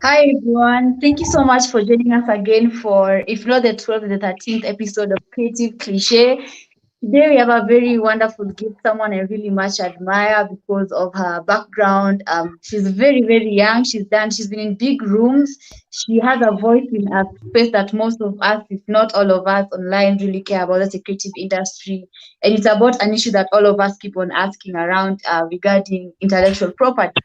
Hi everyone. Thank you so much for joining us again for, if not the 12th, the 13th episode of Creative Cliche. Today we have a very wonderful guest, someone I really much admire because of her background. She's very, very young. She's been in big rooms. She has a voice in a space that most of us, if not all of us online, really care about. That's the creative industry. And it's about an issue that all of us keep on asking around regarding intellectual property.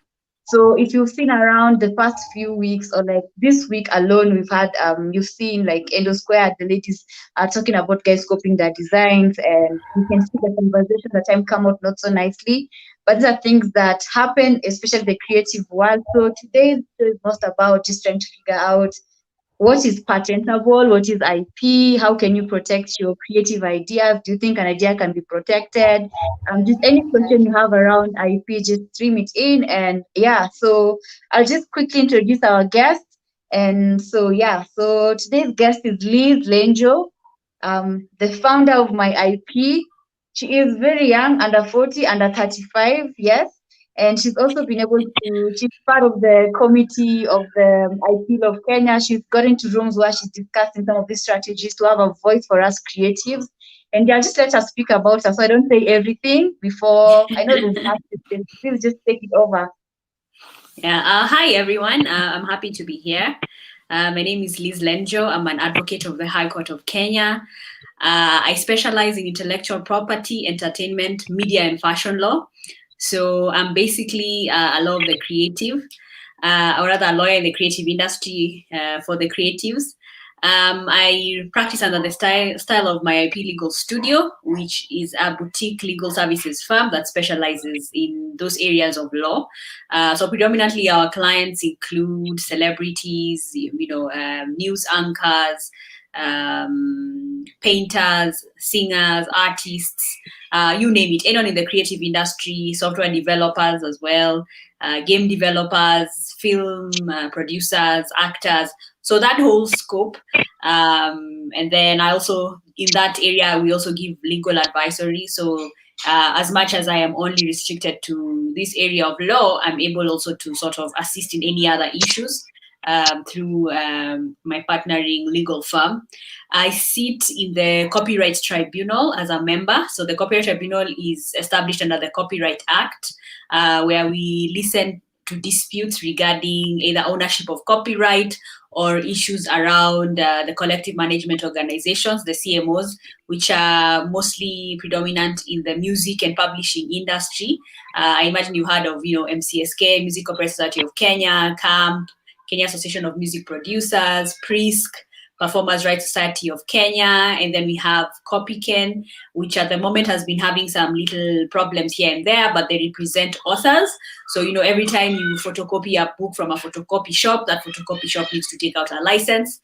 So if you've seen around the past few weeks or like this week alone, we've had you've seen like Endo Square, the ladies are talking about guys copying their designs, and you can see the conversation at time come out not so nicely. But these are things that happen, especially the creative world. So today is most about just trying to figure out what is patentable, what is IP, how can you protect your creative ideas? Do you think an idea can be protected? Just any question you have around IP, just stream it in. And yeah, so I'll just quickly introduce our guest. And so yeah, so today's guest is Liz Lenjo, the founder of My IP. She is very young, under 40, under 35, yes. And she's also been able to, she's part of the committee of the IP Law of Kenya. She's got into rooms where she's discussing some of these strategies to have a voice for us creatives. And yeah, just let us speak about her so I don't say everything before I know there's much to say. Please just take it over. Yeah. Hi, everyone. I'm happy to be here. My name is Liz Lenjo. I'm an advocate of the High Court of Kenya. I specialize in intellectual property, entertainment, media, and fashion law. So I'm basically a law of the creative, or rather a lawyer in the creative industry for the creatives. I practice under the style of MYIP Legal Studio, which is a boutique legal services firm that specializes in those areas of law. So predominantly our clients include celebrities, news anchors, painters, singers, artists, you name it, anyone in the creative industry, software developers as well, game developers, film producers, actors. So that whole scope. And then I also, in that area, we also give legal advisory. So as much as I am only restricted to this area of law, I'm able also to sort of assist in any other issues through my partnering legal firm. I sit in the Copyright Tribunal as a member. So the Copyright Tribunal is established under the Copyright Act, where we listen to disputes regarding either ownership of copyright or issues around the collective management organizations, the CMOs, which are mostly predominant in the music and publishing industry. I imagine you heard of, MCSK, Music Copyright Society of Kenya, CAMP, Kenya Association of Music Producers, PRISC, Performers' Rights Society of Kenya, and then we have CopyKen, which at the moment has been having some little problems here and there, but they represent authors. So, every time you photocopy a book from a photocopy shop, that photocopy shop needs to take out a license.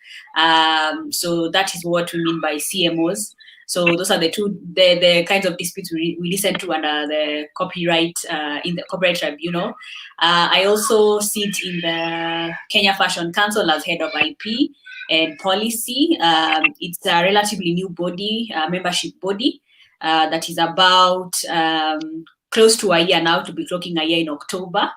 So that is what we mean by CMOs. So those are the kinds of disputes we listen to under the copyright, in the Copyright Tribunal. I also sit in the Kenya Fashion Council as head of IP and policy. It's a relatively new body, membership body, that is about close to a year now, to be clocking a year in October.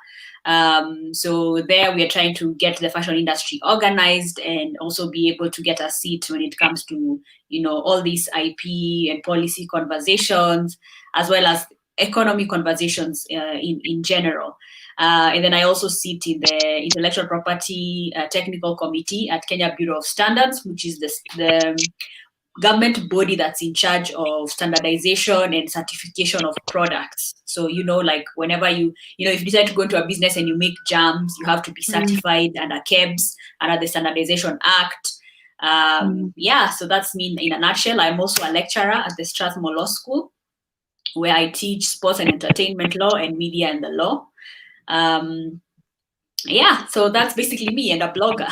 So there we are trying to get the fashion industry organized and also be able to get a seat when it comes to, all these IP and policy conversations, as well as economic conversations in general. And then I also sit in the Intellectual Property Technical Committee at Kenya Bureau of Standards, which is the government body that's in charge of standardization and certification of products. So, like whenever if you decide to go into a business and you make jams, you have to be certified under KEBS, under the Standardization Act. Yeah, so that's me in a nutshell. I'm also a lecturer at the Strathmore Law School, where I teach sports and entertainment law and media and the law. Yeah, so that's basically me, and a blogger.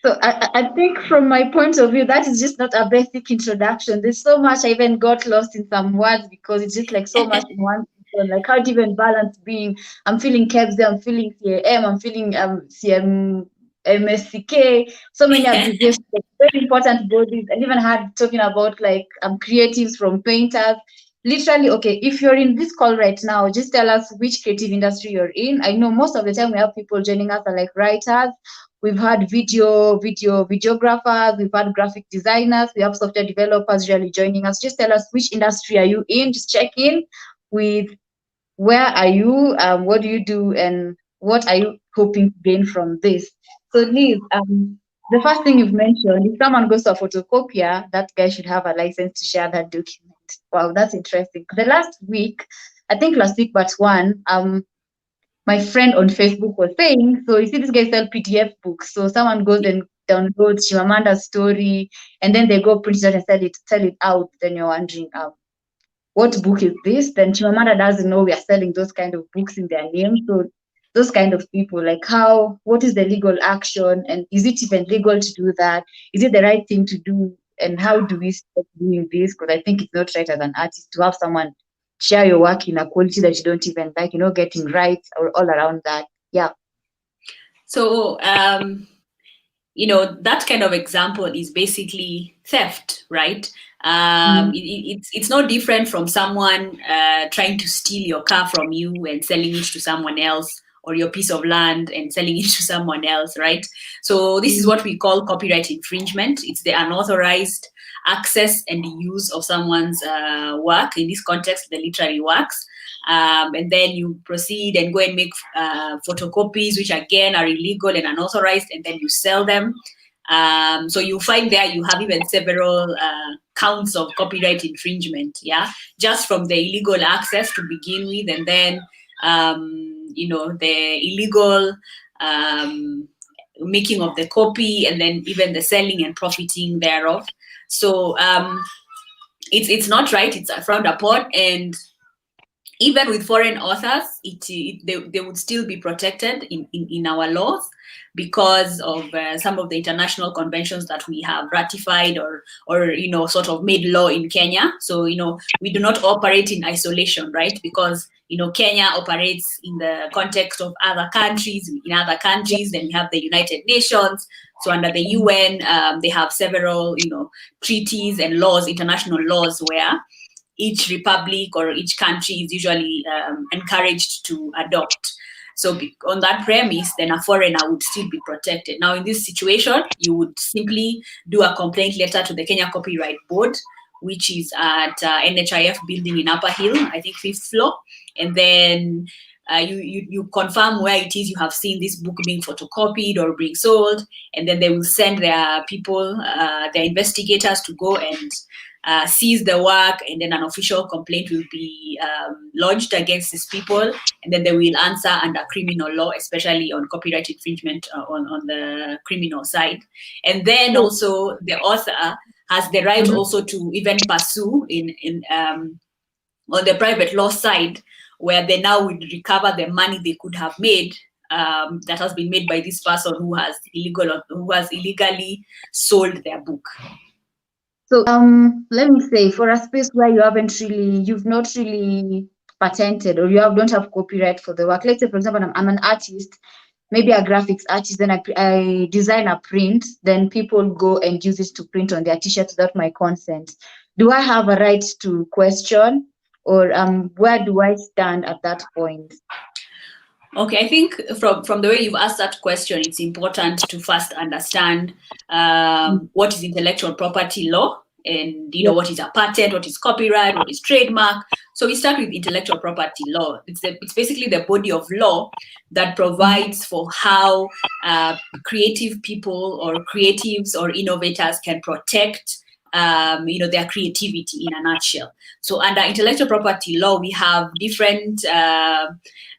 So I think from my point of view, that is just not a basic introduction. There's so much I even got lost in some words because it's just like so much in one person. Like how do you even balance being, I'm feeling KEBS, I'm feeling CAM, I'm feeling CM, MSCK, so many abbreviations, like very important bodies. And even had talking about like creatives from painters. literally, okay, if you're in this call right now, just tell us which creative industry you're in. I know most of the time we have people joining us are like writers. We've had videographers, we've had graphic designers, we have software developers really joining us. Just tell us which industry are you in. Just check in with where are you, what do you do, and what are you hoping to gain from this. So Liz, the first thing you've mentioned, if someone goes to a photocopier, that guy should have a license to share that document. Wow, that's interesting. The last week, I think last week but one, my friend on Facebook was saying, so you see this guy sell PDF books. So someone goes and downloads Chimamanda's story, and then they go print it out and sell it out. Then you're wondering, what book is this? Then Chimamanda doesn't know we are selling those kind of books in their name. So those kind of people, like what is the legal action? And is it even legal to do that? Is it the right thing to do? And how do we start doing this? Because I think it's not right as an artist to have someone share your work in a quality that you don't even like, getting rights or all around that. Yeah. So, that kind of example is basically theft, right? It's no different from someone trying to steal your car from you and selling it to someone else, or your piece of land and selling it to someone else, right? So this is what we call copyright infringement. It's the unauthorized access and use of someone's work, in this context, the literary works. And then you proceed and go and make photocopies, which again are illegal and unauthorized, and then you sell them. So you find there you have even several counts of copyright infringement, just from the illegal access to begin with, and then the illegal making of the copy, and then even the selling and profiting thereof. So it's not right, it's frowned upon, and even with foreign authors, they would still be protected in our laws because of some of the international conventions that we have ratified or sort of made law in Kenya. So we do not operate in isolation, right? Because Kenya operates in the context of other countries. In other countries, then we have the United Nations. So under the UN, they have several treaties and laws, international laws, where each republic or each country is usually encouraged to adopt. So on that premise, then a foreigner would still be protected. Now, in this situation, you would simply do a complaint letter to the Kenya Copyright Board, which is at NHIF building in Upper Hill, I think 5th floor. And then you confirm where it is you have seen this book being photocopied or being sold. And then they will send their people, their investigators, to go and seize the work, and then an official complaint will be lodged against these people, and then they will answer under criminal law, especially on copyright infringement on the criminal side. And then also the author has the right also to even pursue on the private law side, where they now would recover the money they could have made that has been made by this person who has illegally sold their book. So let me say, for a space where you've not really patented, or you don't have copyright for the work. Let's say, for example, I'm an artist, maybe a graphics artist, then I design a print, then people go and use it to print on their t-shirts without my consent. Do I have a right to question, or where do I stand at that point? Okay, I think from the way you've asked that question, it's important to first understand what is intellectual property law, and what is a patent, what is copyright, what is trademark. So we start with intellectual property law. It's basically the body of law that provides for how creative people or creatives or innovators can protect their creativity in a nutshell. So under intellectual property law, we have different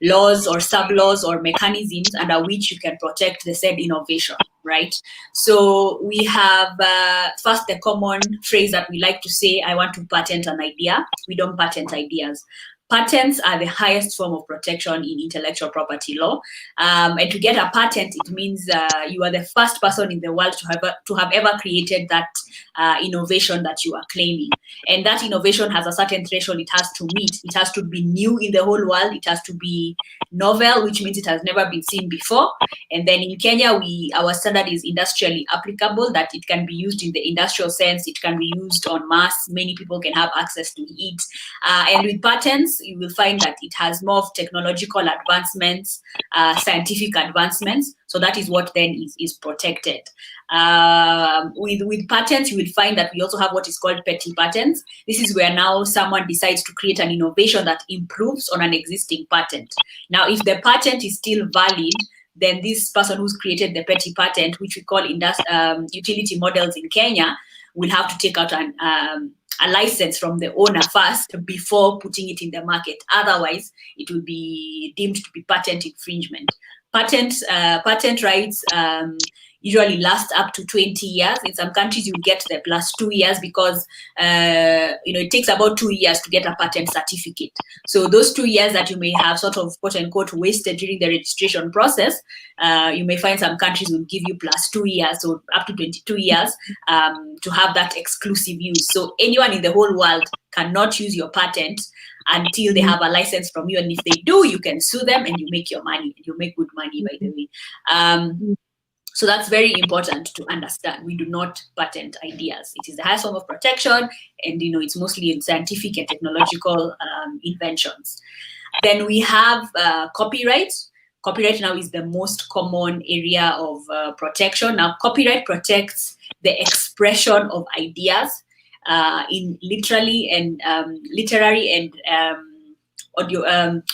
laws or sub-laws or mechanisms under which you can protect the said innovation, right? So we have first the common phrase that we like to say, I want to patent an idea. We don't patent ideas. Patents are the highest form of protection in intellectual property law. And to get a patent, it means you are the first person in the world to have ever created that innovation that you are claiming. And that innovation has a certain threshold it has to meet. It has to be new in the whole world. It has to be novel, which means it has never been seen before. And then in Kenya, our standard is industrially applicable, that it can be used in the industrial sense. It can be used on mass. Many people can have access to it. And with patents, you will find that it has more of technological advancements, scientific advancements. So that is what then is protected. With patents, you will find that we also have what is called petty patents. This is where now someone decides to create an innovation that improves on an existing patent. Now, if the patent is still valid, then this person who's created the petty patent, which we call utility models in Kenya, will have to take out a license from the owner first before putting it in the market. Otherwise, it will be deemed to be patent infringement. Patent rights usually last up to 20 years. In some countries, you get the plus 2 years because it takes about 2 years to get a patent certificate. So those 2 years that you may have sort of quote unquote wasted during the registration process, you may find some countries will give you plus 2 years, so up to 22 years to have that exclusive use. So anyone in the whole world cannot use your patent until they have a license from you. And if they do, you can sue them and you make your money. You make good money, by the way. So that's very important to understand. We do not patent ideas. It is the highest form of protection, and it's mostly in scientific and technological inventions. Then we have copyright. Copyright now is the most common area of protection. Now, copyright protects the expression of ideas in literary and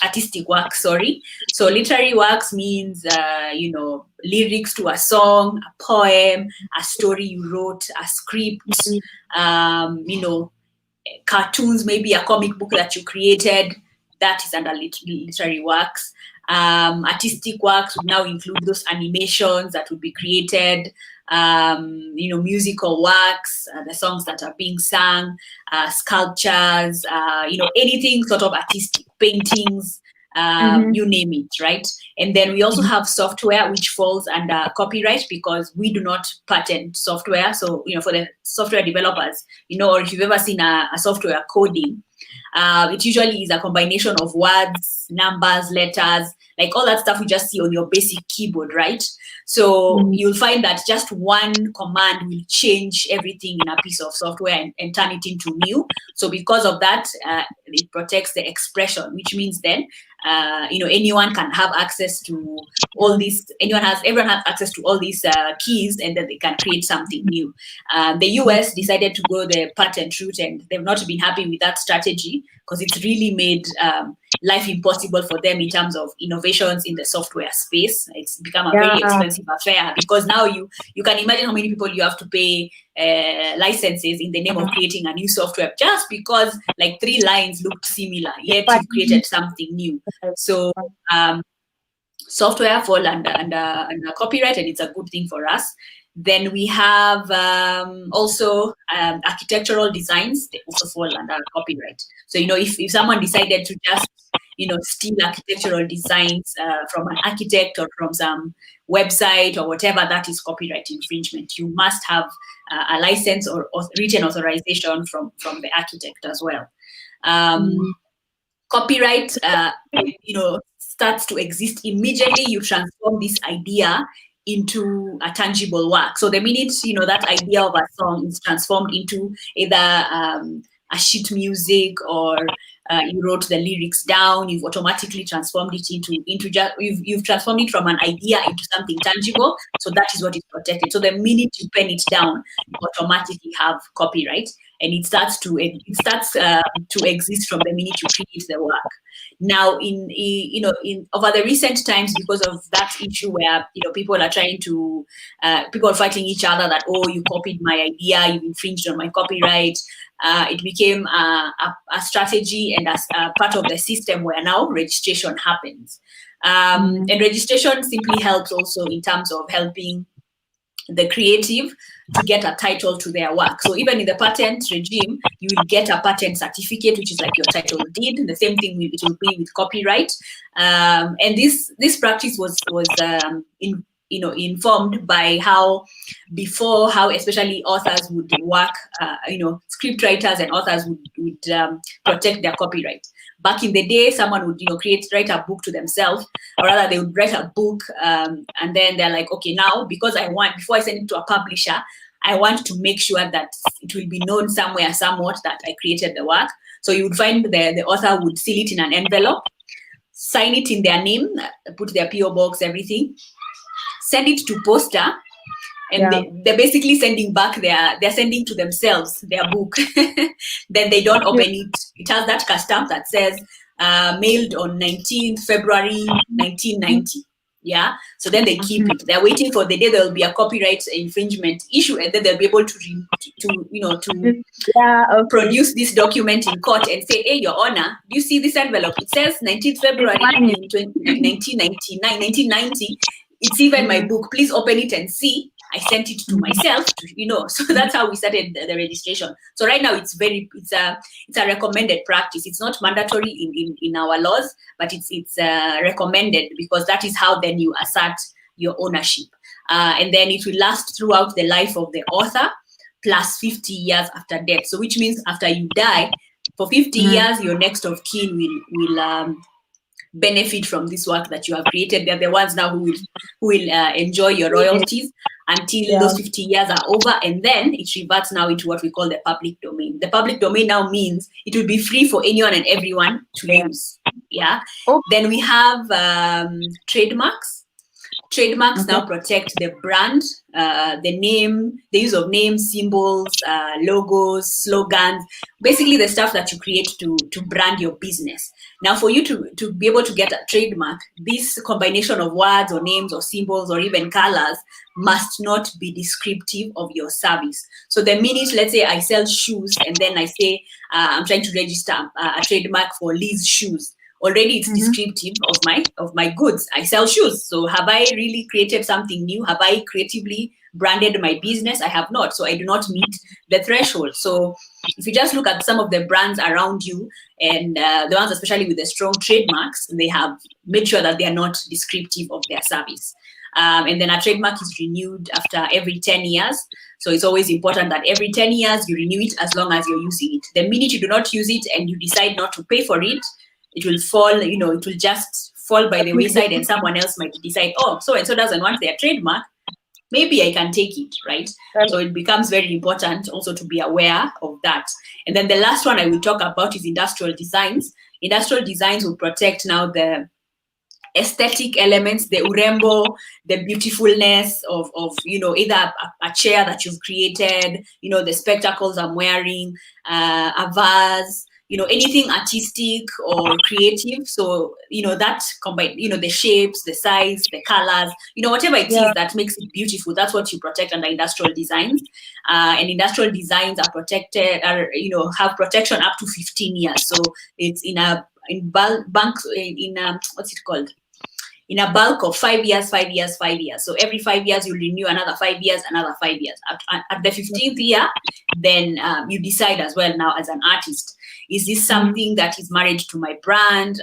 artistic work. So literary works means lyrics to a song, a poem, a story you wrote, a script, cartoons, maybe a comic book that you created. That is under literary works. Artistic works would now include those animations that would be created, musical works, the songs that are being sung, sculptures, anything sort of artistic, paintings, you name it, right? And then we also have software, which falls under copyright because we do not patent software. So, for the software developers, or if you've ever seen a software coding, it usually is a combination of words, numbers, letters, like all that stuff you just see on your basic keyboard, right? So you'll find that just one command will change everything in a piece of software and turn it into new. So because of that, it protects the expression, which means then, anyone can have access to all these. Everyone has access to all these keys, and then they can create something new. The US decided to go the patent route, and they've not been happy with that strategy because it's really made life impossible for them in terms of innovations in the software space. It's become a very expensive affair because now you can imagine how many people you have to pay licenses in the name of creating a new software just because like 3 lines looked similar, yet you've created something new. So software fall under copyright, and it's a good thing for us. Then we have also architectural designs. They also fall under copyright. So, if someone decided to just, steal architectural designs from an architect or from some website or whatever, that is copyright infringement. You must have a license or written authorization from the architect as well. Copyright, starts to exist immediately you transform this idea into a tangible work. So the minute that idea of a song is transformed into either a sheet music or you wrote the lyrics down, you've automatically transformed it into just you've transformed it from an idea into something tangible. So that is what is protected. So the minute you pen it down, you automatically have copyright, and it starts to exist from the minute you create the work. Now, in over the recent times, because of that issue where people are fighting each other that, oh, you copied my idea, you infringed on my copyright. It became a strategy and as part of the system where now registration happens. And registration simply helps also in terms of helping the creative to get a title to their work. So even in the patent regime, you will get a patent certificate, which is like your title deed. The same thing it will be with copyright. And this practice was informed by how especially authors would work. Script writers and authors would protect their copyright. Back in the day, someone would write a book to themselves, or rather they would write a book, and then they're like, okay, now because before I send it to a publisher, I want to make sure that it will be known somewhere, somewhat, that I created the work. So you would find the author would seal it in an envelope, sign it in their name, put their PO box, everything, send it to poster, and they're basically sending back they're sending to themselves their book. Then they don't open it. It has that stamp that says mailed on 19th February 1990. Yeah, so then they keep it. They're waiting for the day there will be a copyright infringement issue, and then they'll be able to produce this document in court and say, hey, Your Honor, do you see this envelope? It says 19th February 1990. It's even my book. Please open it and see. I sent it to myself, so that's how we started the registration. So right now it's a recommended practice. It's not mandatory in our laws, but it's recommended, because that is how then you assert your ownership. And then it will last throughout the life of the author, plus 50 years after death. So which means after you die, for 50 years, your next of kin will benefit from this work that you have created. They're the ones now who will enjoy your royalties until those 50 years are over, and then it reverts now into what we call the public domain. The public domain now means it will be free for anyone and everyone to use. Yeah. Then we have trademarks. Trademarks now protect the brand, the name, the use of names, symbols, logos, slogans, basically the stuff that you create to brand your business. Now, for you to be able to get a trademark, this combination of words or names or symbols or even colors must not be descriptive of your service. So the minute, let's say I sell shoes, and then I say I'm trying to register a trademark for Liz shoes, already it's descriptive of my goods. I sell shoes. So have I really created something new? Have I creatively branded my business? I have not. So I do not meet the threshold. So if you just look at some of the brands around you, and the ones especially with the strong trademarks, they have made sure that they are not descriptive of their service. And then a trademark is renewed after every 10 years. So it's always important that every 10 years you renew it as long as you're using it. The minute you do not use it and you decide not to pay for it, it will fall, it will just fall by the wayside, and someone else might decide, oh, so-and-so doesn't want their trademark, maybe I can take it, right? So it becomes very important also to be aware of that. And then the last one I will talk about is industrial designs. Industrial designs will protect now the aesthetic elements, the urembo, the beautifulness of either a chair that you've created, the spectacles I'm wearing, a vase, anything artistic or creative. So, that combined, the shapes, the size, the colors, whatever it is that makes it beautiful, that's what you protect under industrial designs. And industrial designs are protected, have protection up to 15 years. So it's in a bulk of 5 years, 5 years, 5 years. So every 5 years you renew another 5 years, another 5 years. At the 15th year, then you decide as well now as an artist, is this something that is married to my brand?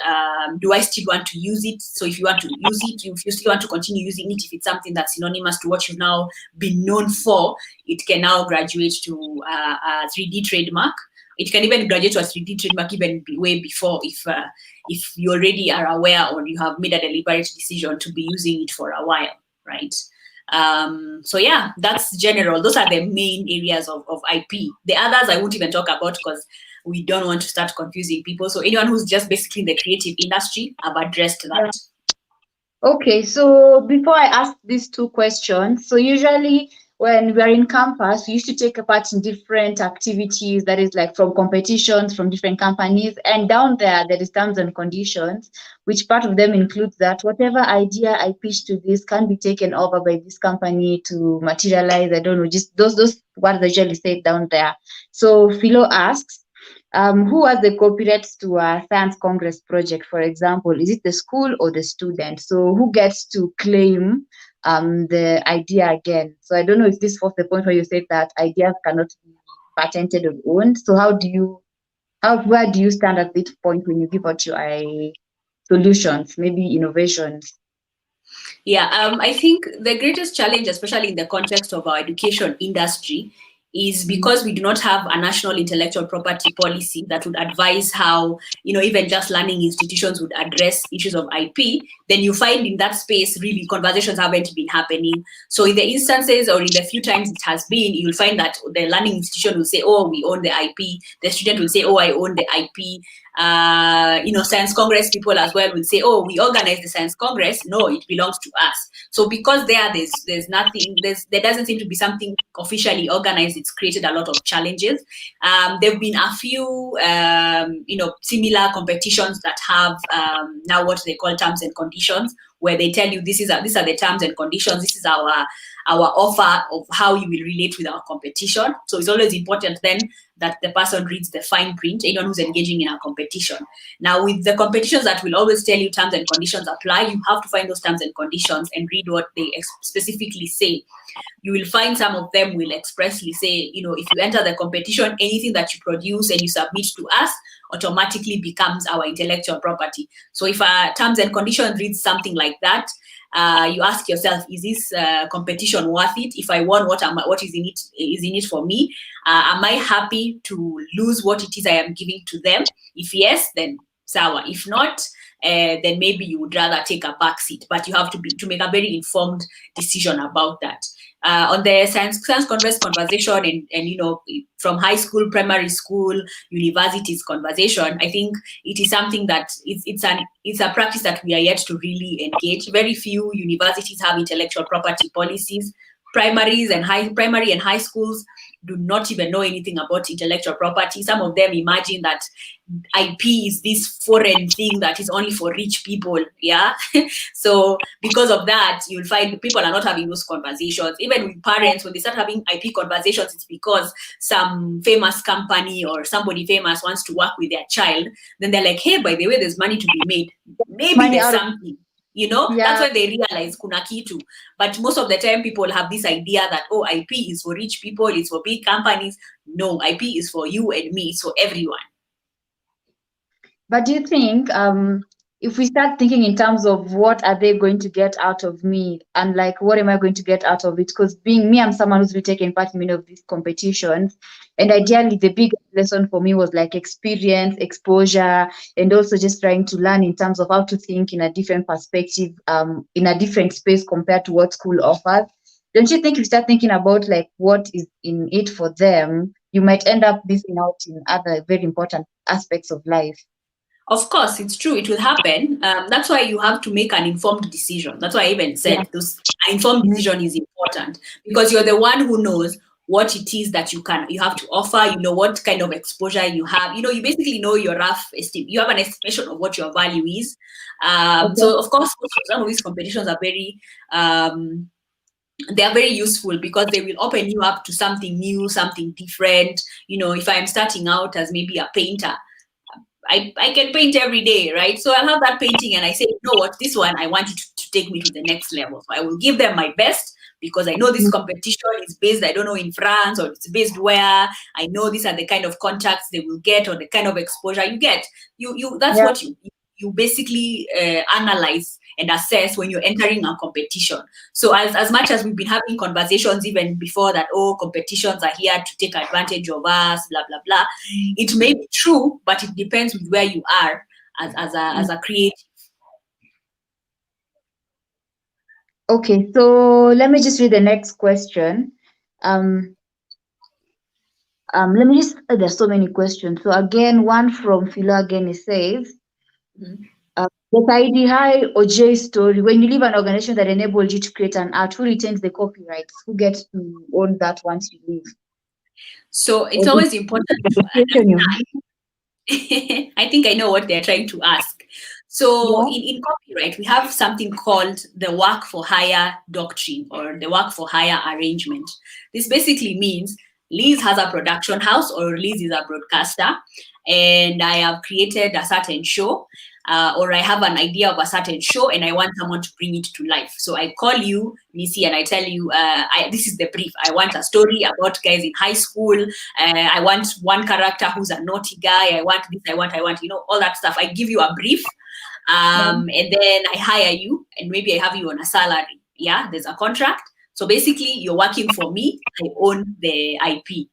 Do I still want to use it? So if you want to use it, if you still want to continue using it, if it's something that's synonymous to what you've now been known for, it can now graduate to a 3D trademark. It can even graduate to a 3D trademark even way before, if you already are aware or you have made a deliberate decision to be using it for a while, right? So yeah, that's general. Those are the main areas of IP. The others I won't even talk about because we don't want to start confusing people. So anyone who's just basically in the creative industry, I've addressed that. Okay, so before I ask these two questions, so usually when we are in campus, we used to take a part in different activities, that is like from competitions from different companies, and down there is terms and conditions, which part of them includes that whatever idea I pitch to this can be taken over by this company to materialize. I don't know, just those what they usually say down there. So Philo asks, who has the copyrights to a Science Congress project, for example? Is it the school or the student? So who gets to claim the idea again. So I don't know if this was the point where you said that ideas cannot be patented or owned. So where do you stand at this point when you give out your solutions, maybe innovations? Yeah, I think the greatest challenge, especially in the context of our education industry, is because we do not have a national intellectual property policy that would advise how, even just learning institutions would address issues of IP, then you find in that space, really, conversations haven't been happening. So in the instances or in the few times it has been, you'll find that the learning institution will say, oh, we own the IP. The student will say, oh, I own the IP. Science Congress people as well will say, oh, we organize the Science Congress. No, it belongs to us. So because there's nothing, there doesn't seem to be something officially organized. It's created a lot of challenges. There have been a few, similar competitions that have now what they call terms and conditions, where they tell you these are the terms and conditions. This is our offer of how you will relate with our competition. So it's always important then that the person reads the fine print, anyone who's engaging in a competition. Now, with the competitions that will always tell you terms and conditions apply, you have to find those terms and conditions and read what they specifically say. You will find some of them will expressly say, if you enter the competition, anything that you produce and you submit to us automatically becomes our intellectual property. So if a terms and condition reads something like that, you ask yourself, is this competition worth it? If I won, what is in it for me? Am I happy to lose what it is I am giving to them? If yes, then sour. If not, then maybe you would rather take a back seat. But you have to make a very informed decision about that. On the science converse conversation and from high school, primary school, universities conversation, I think it is something that it's a practice that we are yet to really engage. Very few universities have intellectual property policies. Primary and high schools do not even know anything about intellectual property. Some of them imagine that IP is this foreign thing that is only for rich people. Yeah. So because of that, you'll find people are not having those conversations. Even with parents, when they start having IP conversations, it's because some famous company or somebody famous wants to work with their child. Then they're like, hey, by the way, there's money to be made. Maybe there's something. That's when they realize kuna kitu. But most of the time people have this idea that, oh, IP is for rich people, it's for big companies. No, IP is for you and me, it's for everyone. But do you think if we start thinking in terms of what are they going to get out of me and like what am I going to get out of it? Because being me, I'm someone who's really taken part in many of these competitions. And ideally the big lesson for me was like experience, exposure, and also just trying to learn in terms of how to think in a different perspective, in a different space compared to what school offers. Don't you think if you start thinking about like what is in it for them, you might end up missing out in other very important aspects of life? Of course, it's true. It will happen. That's why you have to make an informed decision. That's why I even said this informed decision is important because you're the one who knows what it is that you have to offer. You know what kind of exposure you have. You basically know your rough estimate. You have an estimation of what your value is. So of course, some of these competitions are very they are very useful because they will open you up to something new, something different. If I'm starting out as maybe a painter, I can paint every day, right? So I'll have that painting and I say, you know what, this one, I want you to take me to the next level. So I will give them my best because I know this competition is based, I don't know, in France or it's based where. I know these are the kind of contacts they will get or the kind of exposure you get. That's what you basically analyze and assess when you're entering a competition. So as much as we've been having conversations even before that, oh, competitions are here to take advantage of us, blah, blah, blah. It may be true, but it depends with where you are as a creative. Okay, so let me just read the next question. Let me just, there's so many questions. So again, one from Philo again, it says, the ID High or J story, when you leave an organization that enabled you to create an art, who retains the copyrights? Who gets to own that once you leave? So it's always important to understand. I think I know what they're trying to ask. So in copyright, we have something called the work for hire doctrine or the work for hire arrangement. This basically means Liz has a production house or Liz is a broadcaster and I have created a certain show, or I have an idea of a certain show and I want someone to bring it to life. So I call you, Missy, and I tell you, this is the brief. I want a story about guys in high school. I want one character who's a naughty guy. I want this, I want, all that stuff. I give you a brief, and then I hire you, and maybe I have you on a salary. Yeah, there's a contract. So basically, you're working for me. I own the IP.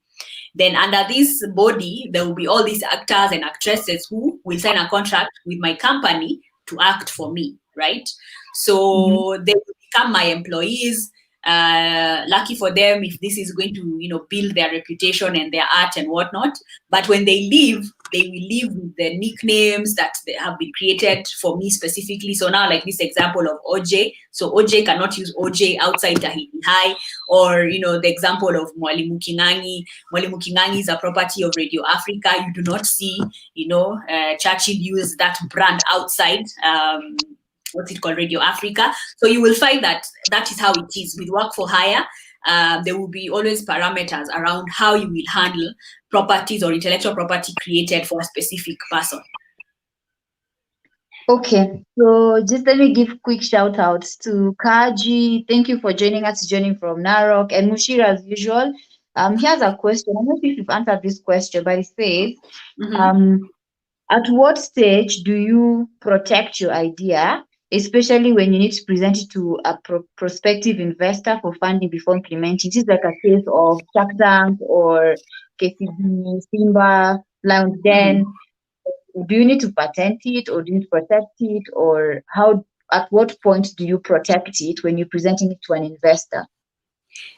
Then under this body, there will be all these actors and actresses who will sign a contract with my company to act for me, right? So they will become my employees. Lucky for them if this is going to, build their reputation and their art and whatnot. But when they leave, they will leave with the nicknames that they have been created for me specifically. So now, like this example of OJ. So OJ cannot use OJ outside Tahiti High, or the example of Mwalimu Kingangi. Mwalimu Kingangi is a property of Radio Africa. You do not see, Churchill use that brand outside. What's it called, Radio Africa. So you will find that is how it is with work for hire. There will be always parameters around how you will handle properties or intellectual property created for a specific person. Okay, so just let me give quick shout outs to Kaji. Thank you for joining from Narok, and Mushira as usual. He has a question. I'm not sure if you've answered this question, but it says, at what stage do you protect your idea, especially when you need to present it to a prospective investor for funding before implementing? This is like a case of Shark Tank or KCB, Simba, Lions Den. Do you need to patent it, or do you need to protect it, or at what point do you protect it when you're presenting it to an investor?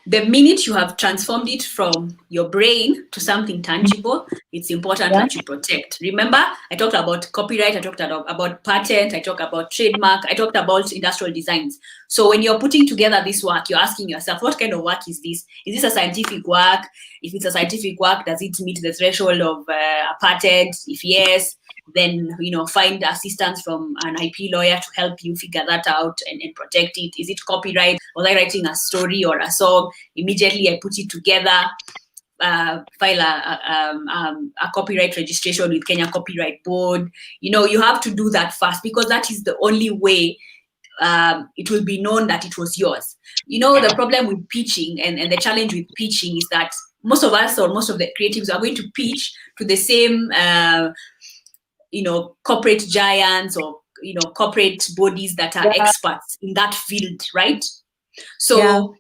The minute you have transformed it from your brain to something tangible, it's important that you protect. Remember, I talked about copyright, I talked about patent, I talked about trademark, I talked about industrial designs. So when you're putting together this work, you're asking yourself, what kind of work is this? Is this a scientific work? If it's a scientific work, does it meet the threshold of a patent? If yes, then find assistance from an IP lawyer to help you figure that out and protect it. Is it copyright? Was I writing a story or a song? Immediately I put it together, file a copyright registration with Kenya Copyright Board. You have to do that fast, because that is the only way it will be known that it was yours. The problem with pitching and the challenge with pitching is that most of us, or most of the creatives, are going to pitch to the same corporate giants or corporate bodies that are experts in that field, right? So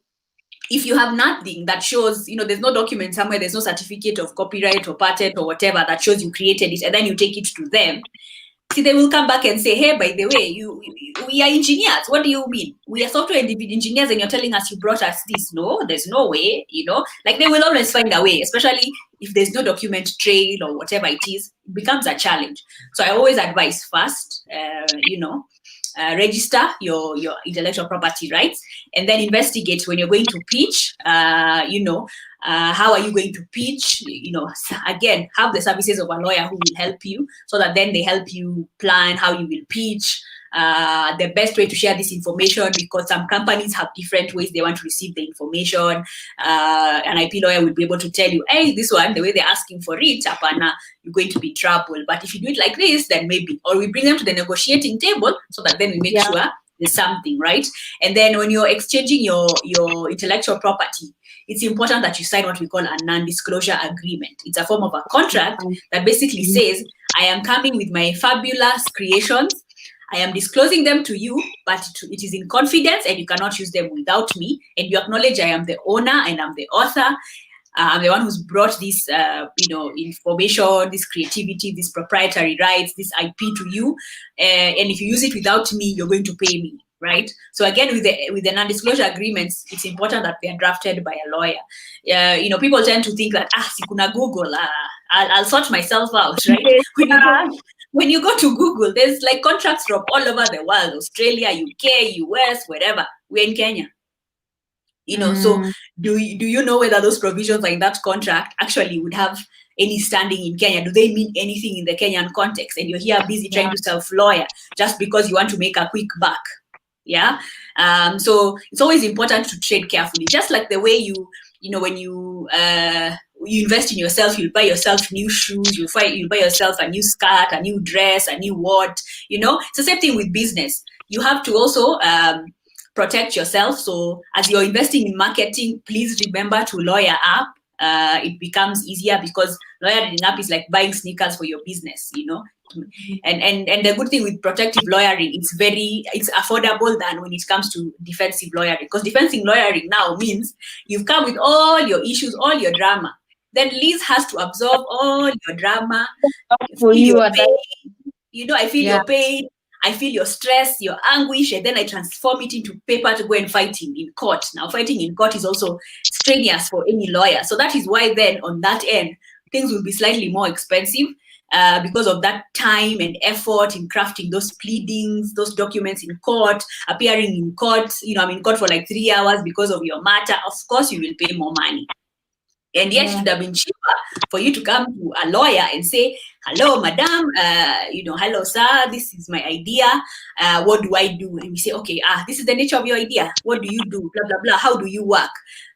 if you have nothing that shows, there's no document somewhere, there's no certificate of copyright or patent or whatever that shows you created it, and then you take it to them, see, they will come back and say, hey, by the way, we are engineers. What do you mean? We are software engineers, and you're telling us you brought us this. No, there's no way, Like, they will always find a way, especially if there's no document trail or whatever it is. It becomes a challenge. So I always advise first, register your intellectual property rights, and then investigate when you're going to pitch. How are you going to pitch? Again, have the services of a lawyer who will help you, so that then they help you plan how you will pitch. The best way to share this information, because some companies have different ways they want to receive the information. An IP lawyer will be able to tell you, hey, this one, the way they're asking for it, apana, you're going to be in trouble. But if you do it like this, then maybe. Or we bring them to the negotiating table, so that then we make sure there's something, right? And then when you're exchanging your intellectual property, it's important that you sign what we call a non-disclosure agreement. It's a form of a contract that basically says, I am coming with my fabulous creations, I am disclosing them to you, but it is in confidence and you cannot use them without me. And you acknowledge I am the owner and I'm the author. I'm the one who's brought this, information, this creativity, this proprietary rights, this IP to you. And if you use it without me, you're going to pay me, right? So again, with the non-disclosure agreements, it's important that they are drafted by a lawyer. People tend to think that, sikuna Google, I'll sort myself out, right? When you go to Google, there's like contracts from all over the world, Australia, UK, US, wherever. We're in Kenya. So do you know whether those provisions are in that contract actually would have any standing in Kenya? Do they mean anything in the Kenyan context? And you're here busy trying to self-lawyer just because you want to make a quick buck. Yeah. So it's always important to trade carefully, just like the way when you you invest in yourself, you'll buy yourself new shoes, you'll buy yourself a new skirt, a new dress, a new what, It's the same thing with business. You have to also protect yourself. So as you're investing in marketing, please remember to lawyer up. It becomes easier because lawyering up is like buying sneakers for your business, And the good thing with protective lawyering, it's affordable than when it comes to defensive lawyering. Because defensive lawyering now means you've come with all your issues, all your drama. Then Liz has to absorb all your drama, For feel you your at that, pain. I feel your pain. I feel your stress, your anguish, and then I transform it into paper to go and fight in court. Now, fighting in court is also strenuous for any lawyer. So that is why then on that end, things will be slightly more expensive because of that time and effort in crafting those pleadings, those documents in court, appearing in court. I'm in court for like 3 hours because of your matter. Of course, you will pay more money. And yet, it would have been cheaper for you to come to a lawyer and say, hello, madam, hello, sir, this is my idea. What do I do? And we say, okay, this is the nature of your idea. What do you do? Blah, blah, blah. How do you work?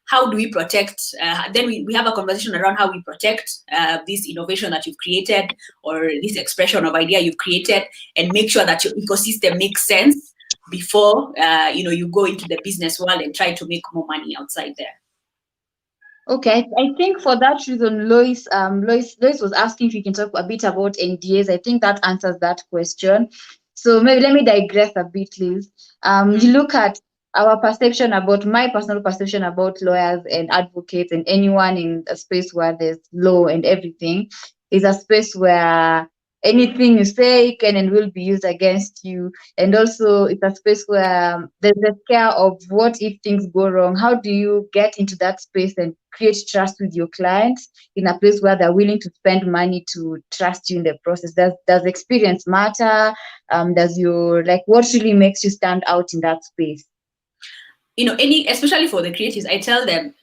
How do we protect? Then we have a conversation around how we protect this innovation that you've created or this expression of idea you've created and make sure that your ecosystem makes sense before, you go into the business world and try to make more money outside there. Okay, I think for that reason, Lois was asking if you can talk a bit about NDAs. I think that answers that question. So maybe let me digress a bit, Liz. You look at my personal perception about lawyers and advocates and anyone in a space where there's law and everything is a space where anything you say can and will be used against you. And also it's a space where there's a scare of what if things go wrong. How do you get into that space and create trust with your clients in a place where they're willing to spend money to trust you in the process? Does experience matter? What really makes you stand out in that space? Especially for the creatives, I tell them,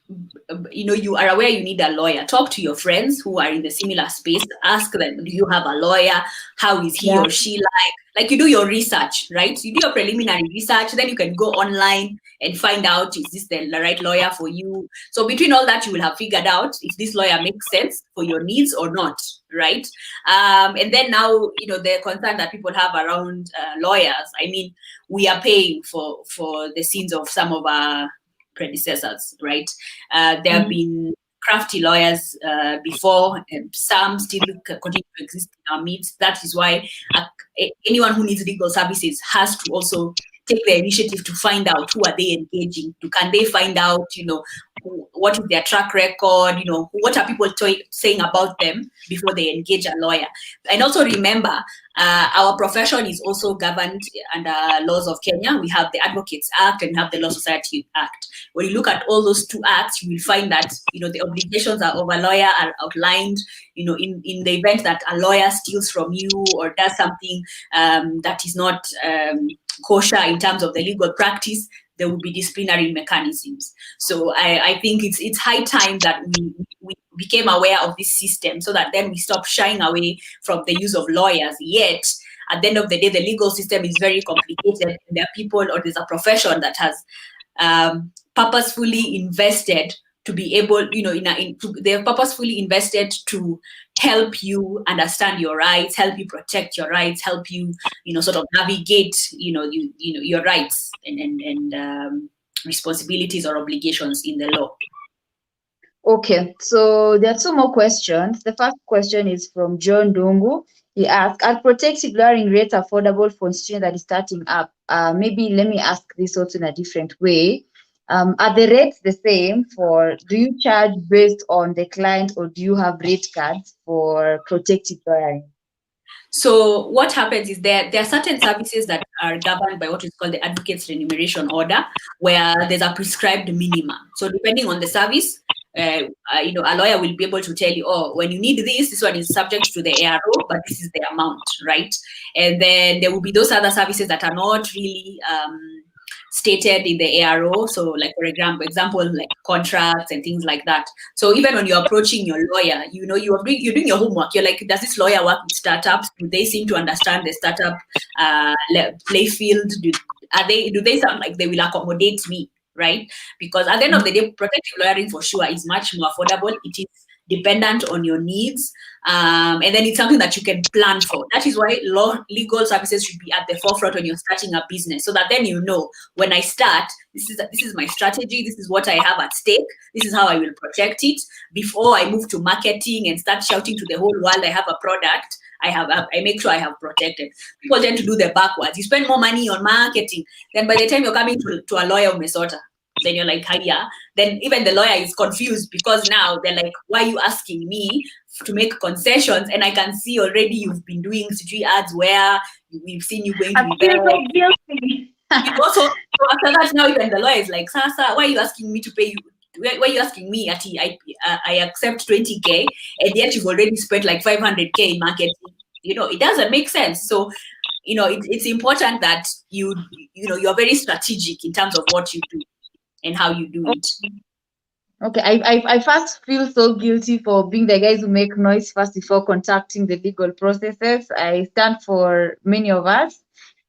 you are aware you need a lawyer. Talk to your friends who are in the similar space. Ask them, do you have a lawyer? How is he or she like? Like, you do your research, right? You do your preliminary research, then you can go online and find out, is this the right lawyer for you? So between all that, you will have figured out if this lawyer makes sense for your needs or not, right? And then now, the concern that people have around lawyers, we are paying for the sins of some of our predecessors, right? There have been crafty lawyers before, and some still continue to exist in our midst. That is why anyone who needs legal services has to also take the initiative to find out who are they engaging to. Can they find out, what is their track record, what are people saying about them before they engage a lawyer. And also remember, our profession is also governed under laws of Kenya. We have the Advocates Act and we have the Law Society Act. When you look at all those two acts, you will find that, the obligations of a lawyer are outlined. In the event that a lawyer steals from you or does something that is not kosher in terms of the legal practice, there will be disciplinary mechanisms. So I think it's high time that we became aware of this system so that then we stop shying away from the use of lawyers. Yet, at the end of the day, the legal system is very complicated. And there are people, or there's a profession that has purposefully invested to be able, they're purposefully invested to help you understand your rights, help you protect your rights, help you, sort of navigate, your rights and responsibilities or obligations in the law. Okay, so there are two more questions. The first question is from John Dungu. He asked, are protective lawyering rates affordable for institutions that is starting up? Maybe let me ask this also in a different way. Are the rates the same do you charge based on the client or do you have rate cards for protective lawyering? So what happens is there are certain services that are governed by what is called the Advocates Remuneration Order, where there's a prescribed minimum. So depending on the service, a lawyer will be able to tell you, when you need this one is subject to the ARO, but this is the amount, right? And then there will be those other services that are not really stated in the ARO. So like, for example, like contracts and things like that. So even when you're approaching your lawyer, you're doing your homework. You're like, does this lawyer work with startups? Do they seem to understand the startup play field? Do they sound like they will accommodate me, right? Because at the end of the day, protective lawyering for sure is much more affordable. It is dependent on your needs. And then it's something that you can plan for. That is why legal services should be at the forefront when you're starting a business, so that then you know, when I start, this is my strategy, this is what I have at stake, this is how I will protect it. Before I move to marketing and start shouting to the whole world I have a product, I make sure I have protected. People tend to do the backwards. You spend more money on marketing, then by the time you're coming to a lawyer Minnesota, then you're like, hiya. Then even the lawyer is confused, because now they're like, why are you asking me to make concessions? And I can see already you've been doing CG ads where we've seen you going to I feel so guilty. also, so after that, now even the lawyer is like, Sasa, why are you asking me to pay you? Why are you asking me? I accept 20K, and yet you've already spent like 500K in marketing. It doesn't make sense. So, it's important that you're very strategic in terms of what you do and how you do it. Okay, I first feel so guilty for being the guys who make noise first before contacting the legal processes. I stand for many of us,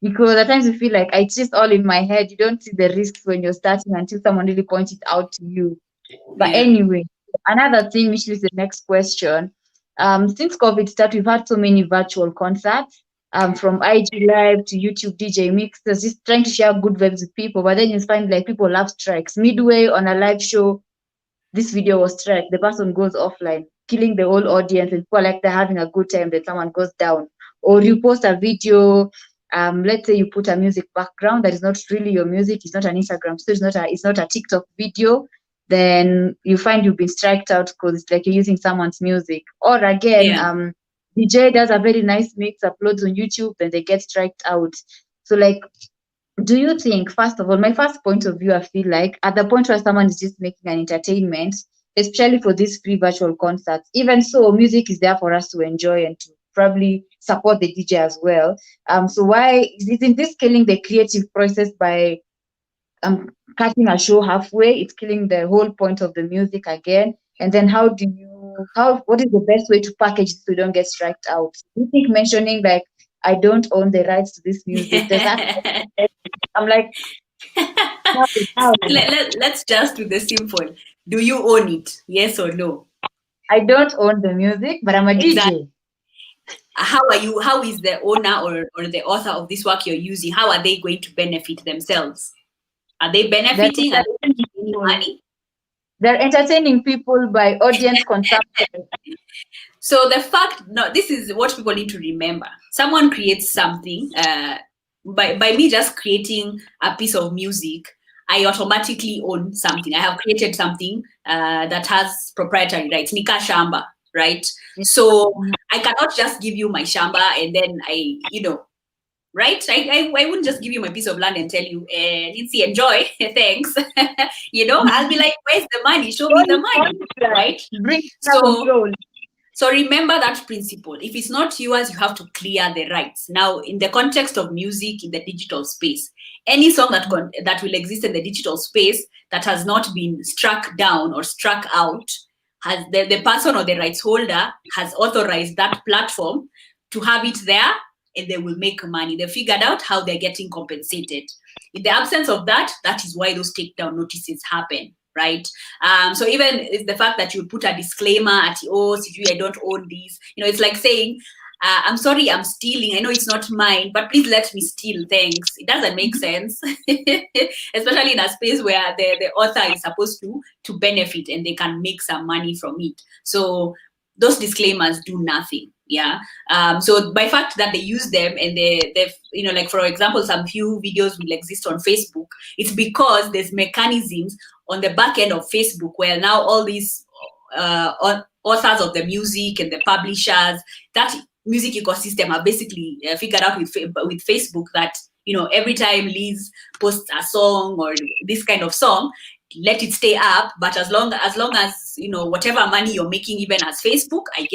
because at times you feel like it's just all in my head. You don't see the risks when you're starting until someone really points it out to you. But anyway, another thing, which is the next question. Since COVID started, we've had so many virtual concerts, from IG Live to YouTube DJ mixes, just trying to share good vibes with people. But then you find like people love strikes. Midway on a live show, this video was struck, the person goes offline, killing the whole audience, and people are like they're having a good time, then someone goes down. Or you post a video, let's say you put a music background that is not really your music, it's not an Instagram story, it's not a TikTok video, then you find you've been striked out because it's like you're using someone's music. Or again, DJ does a very nice mix, uploads on YouTube, then they get striked out. So like, do you think, first of all, my first point of view, I feel like at the point where someone is just making an entertainment, especially for these free virtual concerts, even so, music is there for us to enjoy and to probably support the DJ as well. So why isn't this killing the creative process by cutting a show halfway? It's killing the whole point of the music again. And then what is the best way to package it so you don't get striked out? Do you think mentioning like, I don't own the rights to this music, does that I'm like, Let's just do the simple. Do you own it? Yes or no? I don't own the music, but I'm a Exactly. DJ. How is the owner or the author of this work you're using, how are they going to benefit themselves? Are they benefiting? Are they making money? They're entertaining people by audience consumption. So this is what people need to remember. Someone creates something, by me just creating a piece of music, I automatically own something. I have created something that has proprietary rights. Nika shamba, right? So I cannot just give you my shamba and then right? I wouldn't just give you my piece of land and tell you, Lindsay, enjoy, thanks. I'll be like, where's the money? Show me the money, right? So remember that principle. If it's not yours, you have to clear the rights. Now, in the context of music in the digital space, any song that will exist in the digital space that has not been struck down or struck out, has the person or the rights holder has authorized that platform to have it there, and they will make money. They figured out how they're getting compensated. In the absence of that, that is why those takedown notices happen, right? So even the fact that you put a disclaimer at, I don't own these, it's like saying, I'm sorry, I'm stealing. I know it's not mine, but please let me steal. Thanks. It doesn't make sense, especially in a space where the author is supposed to benefit and they can make some money from it. So those disclaimers do nothing. Yeah. So by fact that they use them and they've, like for example, some few videos will exist on Facebook, it's because there's mechanisms on the back end of Facebook where now all these authors of the music and the publishers, that music ecosystem are basically figured out with Facebook that, every time Liz posts a song or this kind of song, let it stay up, but as long as whatever money you're making, even as Facebook, I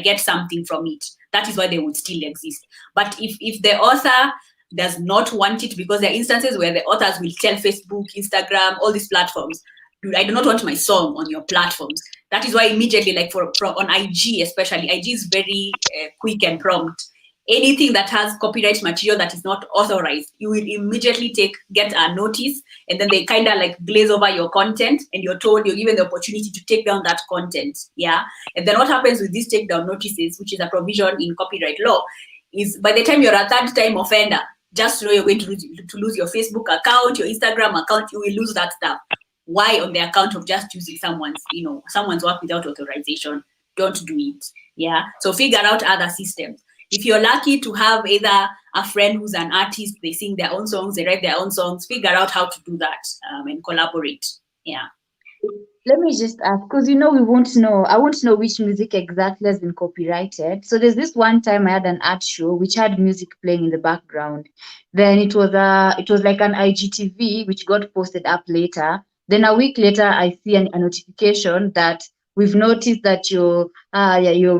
get something from it. That is why they would still exist. But if the author does not want it, because there are instances where the authors will tell Facebook, Instagram, all these platforms, dude, I do not want my song on your platforms. That is why immediately, like on IG especially, IG is very quick and prompt. anything that has copyright material that is not authorized, you will immediately get a notice, and then they kind of like glaze over your content, and you're given the opportunity to take down that content. Yeah. And then what happens with these takedown notices, which is a provision in copyright law, is by the time you're a third time offender, just know you're going to lose your Facebook account, your Instagram account. You will lose that stuff. Why? On the account of just using someone's work without authorization. Don't do it. Yeah. So figure out other systems. If you're lucky to have either a friend who's an artist, they sing their own songs, they write their own songs, figure out how to do that and collaborate. Yeah. Let me just ask, because we won't know. I won't know which music exactly has been copyrighted. So there's this one time I had an art show which had music playing in the background. Then it was like an IGTV which got posted up later. Then a week later, I see a notification that we've noticed that your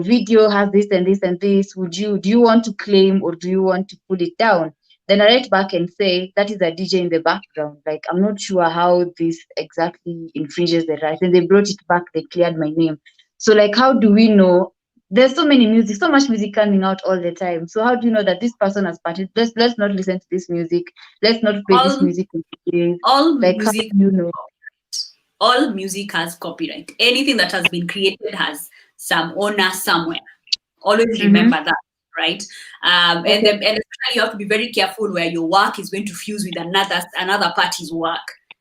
video has this and this and this. Do you want to claim or do you want to pull it down? Then I write back and say, that is a DJ in the background. Like, I'm not sure how this exactly infringes the rights. And they brought it back, they cleared my name. So, like, how do we know? There's so much music coming out all the time. So how do you know that this person has parted? Let's not listen to this music. Let's not play this music. All like, music, how do you know? All music has copyright. Anything that has been created has some owner somewhere. Always remember that. Right. And especially you have to be very careful where your work is going to fuse with another party's work.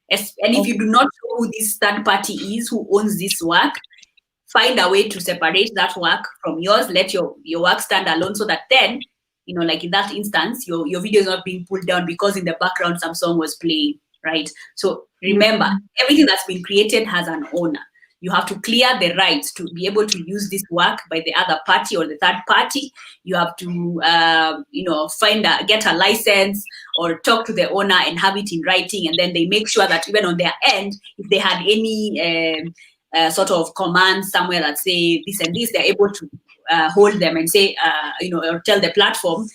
And if you do not know who this third party is, who owns this work, find a way to separate that work from yours. Let your work stand alone, so that then, like in that instance, your video is not being pulled down because in the background some song was playing. Right. So remember, everything that's been created has an owner. You have to clear the rights to be able to use this work by the other party or the third party. You have to, get a license or talk to the owner and have it in writing. And then they make sure that even on their end, if they had any sort of command somewhere that say this and this, they're able to hold them and say, or tell the platform,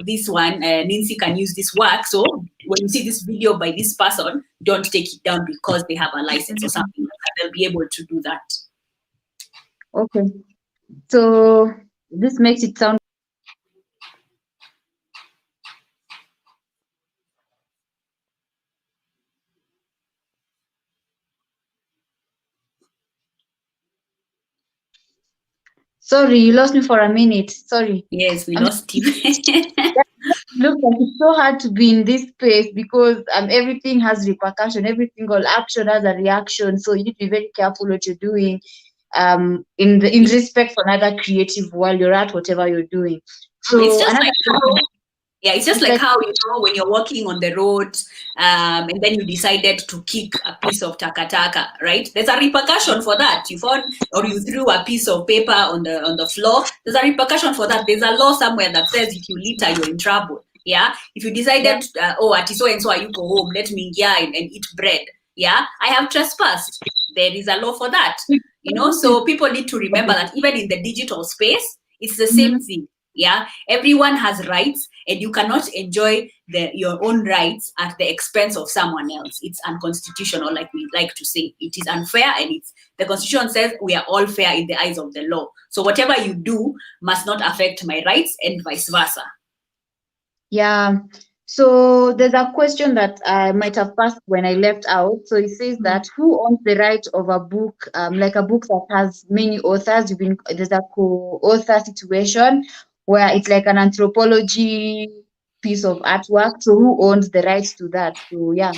this one, Nancy can use this work. So when you see this video by this person, don't take it down because they have a license or something like that. They'll be able to do that. Okay. So this makes it sound. Sorry, you lost me for a minute. Sorry. Yes, we lost you. Look, like it's so hard to be in this space because everything has repercussion. Every single action has a reaction. So you need to be very careful what you're doing. In respect for another creative world you're at, whatever you're doing. So it's just it's just like how when you're walking on the road and then you decided to kick a piece of takataka, right? There's a repercussion for that. You found or you threw a piece of paper on the floor. There's a repercussion for that. There's a law somewhere that says if you litter, you're in trouble. Yeah. If you decided, at so and so you go home, let me and eat bread. Yeah, I have trespassed. There is a law for that. So people need to remember that even in the digital space, it's the same thing. Yeah, everyone has rights, and you cannot enjoy your own rights at the expense of someone else. It's unconstitutional, like we like to say. It is unfair, and the Constitution says we are all fair in the eyes of the law. So whatever you do must not affect my rights, and vice versa. Yeah. So there's a question that I might have passed when I left out. So it says that who owns the right of a book, like a book that has many authors? There's a co-author situation where it's like an anthropology piece of artwork. So who owns the rights to that? So yeah.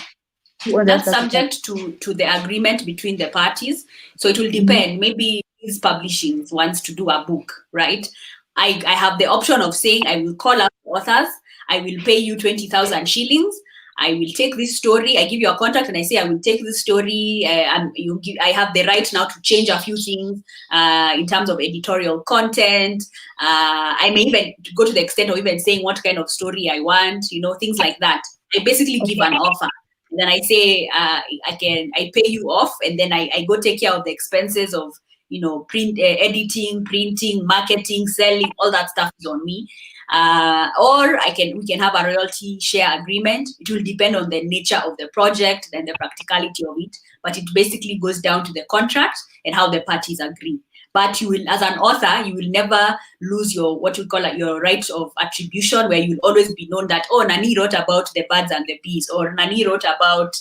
That's subject to the agreement between the parties. So it will depend. Maybe his publishing wants to do a book, right? I have the option of saying I will call up authors. I will pay you 20,000 shillings. I will take this story. I give you a contract and I say I will take this story. I have the right now to change a few things in terms of editorial content. I may even go to the extent of even saying what kind of story I want. Things like that. I basically give an offer. And then I say I pay you off, and then I go take care of the expenses of editing, printing, marketing, selling. All that stuff is on me. Or we can have a royalty share agreement. It will depend on the nature of the project and the practicality of it, but it basically goes down to the contract and how the parties agree. but you will, as an author, you will never lose your, what we call it, your right of attribution, where you will always be known that, oh, Nani wrote about the birds and the bees, or Nani wrote about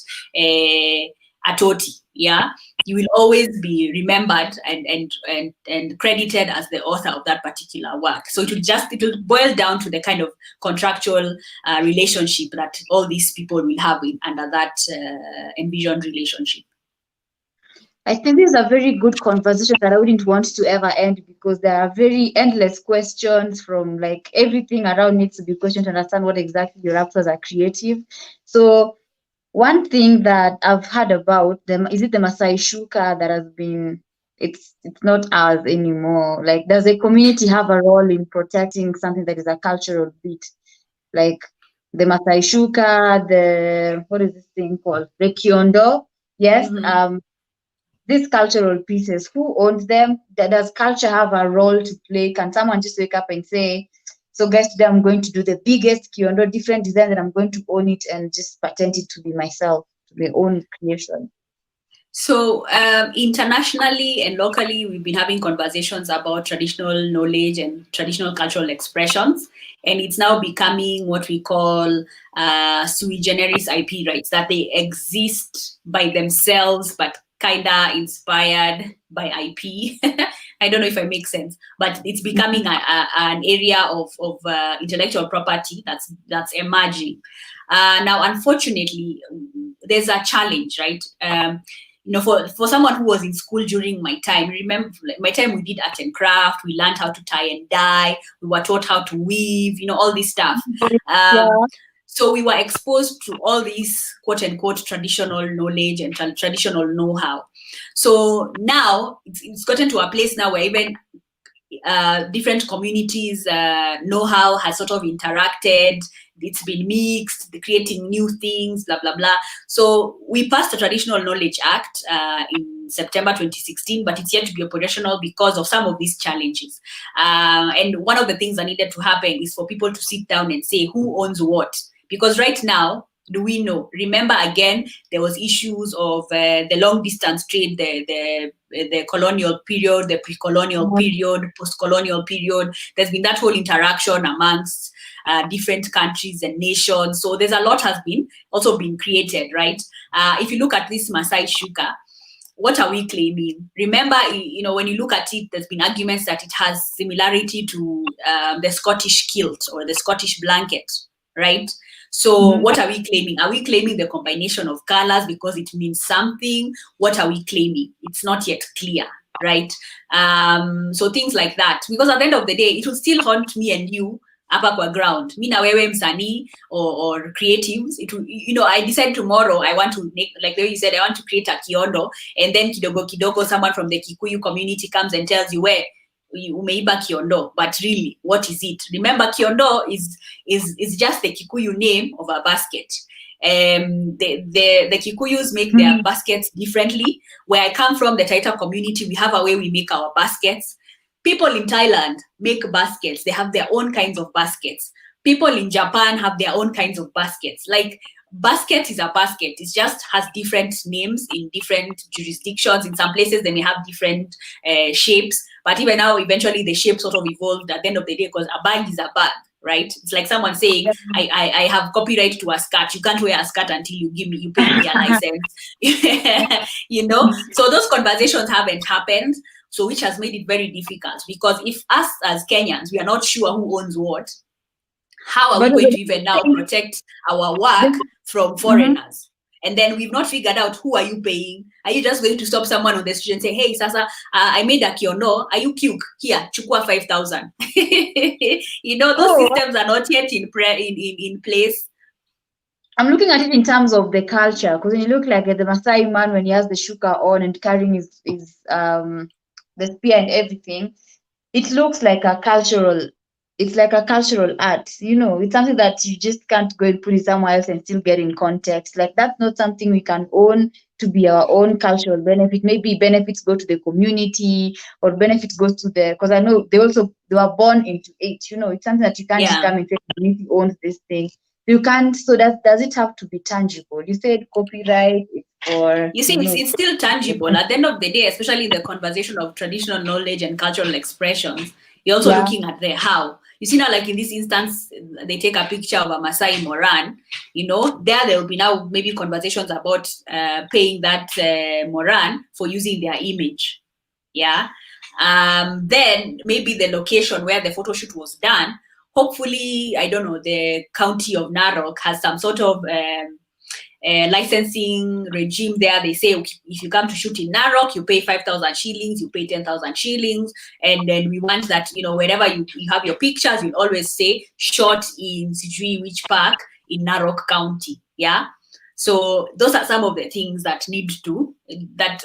Atoti. Yeah, you will always be remembered and credited as the author of that particular work. So it will boil down to the kind of contractual relationship that all these people will have under that envisioned relationship. I think this is a very good conversation that I wouldn't want to ever end, because there are very endless questions from like everything around needs to be questioned to understand what exactly your actors are creative. So one thing that I've heard about them, is it the Masai Shuka that has been, it's not ours anymore. Like, does the community have a role in protecting something that is a cultural bit? Like the Masai Shuka, the, what is this thing called? The Kiondo. Yes. These cultural pieces, who owns them? Does culture have a role to play? Can someone just wake up and say, so guys, today I'm going to do the biggest Kiondo, different design, that I'm going to own it and just patent it to be myself, to my own creation? So internationally and locally, we've been having conversations about traditional knowledge and traditional cultural expressions. And it's now becoming what we call sui generis IP rights, that they exist by themselves, but kinda inspired by IP. I don't know if I make sense, but it's becoming an area of intellectual property that's emerging. Now, unfortunately, there's a challenge, right? For someone who was in school during my time, remember my time, we did art and craft, we learned how to tie and dye, we were taught how to weave, all this stuff. So we were exposed to all these quote unquote traditional knowledge and traditional know-how. So now it's gotten to a place now where even different communities know-how has sort of interacted. It's been mixed, creating new things, blah, blah, blah. So we passed the Traditional Knowledge Act in September 2016, but it's yet to be operational because of some of these challenges. And one of the things that needed to happen is for people to sit down and say who owns what. Because right now, do we know? Remember, again, there was issues of the long distance trade, the colonial period, the pre-colonial period, post-colonial period. There's been that whole interaction amongst different countries and nations. So there's a lot has been also been created, right? If you look at this Masai Shuka, what are we claiming? Remember, when you look at it, there's been arguments that it has similarity to the Scottish kilt or the Scottish blanket, right? So what are we claiming? Are we claiming the combination of colors because it means something? What are we claiming? It's not yet clear, right? So things like that. Because at the end of the day, it will still haunt me and you hapa kwa ground. Mi na wewe msanii or creatives. It will, I decide tomorrow I want to make, like the way you said, I want to create a kiondo, and then kidogo, someone from the Kikuyu community comes and tells you, where umeiba kiondo, but really, what is it? Remember, kiondo is just the Kikuyu name of a basket. The Kikuyus make their baskets differently. Where I come from, the Taita community, we have a way we make our baskets. People in Thailand make baskets. They have their own kinds of baskets. People in Japan have their own kinds of baskets. Like, basket is a basket. It just has different names in different jurisdictions. In some places, they may have different shapes. But even now, eventually, the shape sort of evolved at the end of the day, because a bag is a bag, right? It's like someone saying, I have copyright to a skirt. You can't wear a skirt until you pay me a license. So those conversations haven't happened. So which has made it very difficult, because if us as Kenyans, we are not sure who owns what, how are we going to even now protect our work from foreigners? And then we've not figured out, who are you paying? Are you just going to stop someone on the street and say, hey, Sasa, I made a kiondo. Are you puke? Here, chukua 5,000. Those systems are not yet in place. I'm looking at it in terms of the culture, because when you look like at the Maasai man, when he has the shuka on and carrying his the spear and everything, it looks like a cultural. It's like a cultural art, it's something that you just can't go and put it somewhere else and still get in context. Like, that's not something we can own to be our own cultural benefit. Maybe benefits go to the community, or benefits goes to because I know they were born into it. It's something that you can't just come and say the community owns this thing. You can't. So does it have to be tangible? You said copyright. Or you see, it's still tangible. At the end of the day, especially in the conversation of traditional knowledge and cultural expressions, you're also looking at the how. You see now, like in this instance, they take a picture of a Masai Moran, there will be now maybe conversations about paying that Moran for using their image. Yeah. Then maybe the location where the photo shoot was done, hopefully, I don't know, the county of Narok has some sort of licensing regime there. They say, okay, if you come to shoot in Narok, you pay 5,000 shillings, you pay 10,000 shillings. And then we want that, wherever you have your pictures, you'll always say shot in Sijui which park in Narok County. Yeah. So those are some of the things that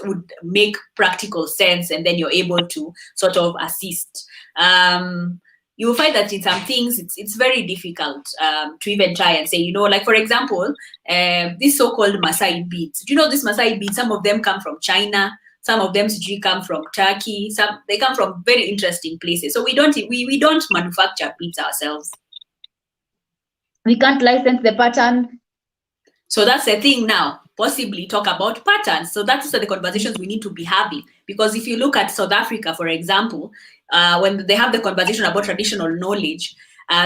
would make practical sense, and then you're able to sort of assist. You will find that in some things it's very difficult to even try and say, like for example, these so-called Maasai beads. Do you know this Maasai beads? Some of them come from China. Some of them come from Turkey. They come from very interesting places. So we don't manufacture beads ourselves. We can't license the pattern. So that's the thing now. Possibly talk about patterns. So that's the conversations we need to be having. Because if you look at South Africa, for example, when they have the conversation about traditional knowledge,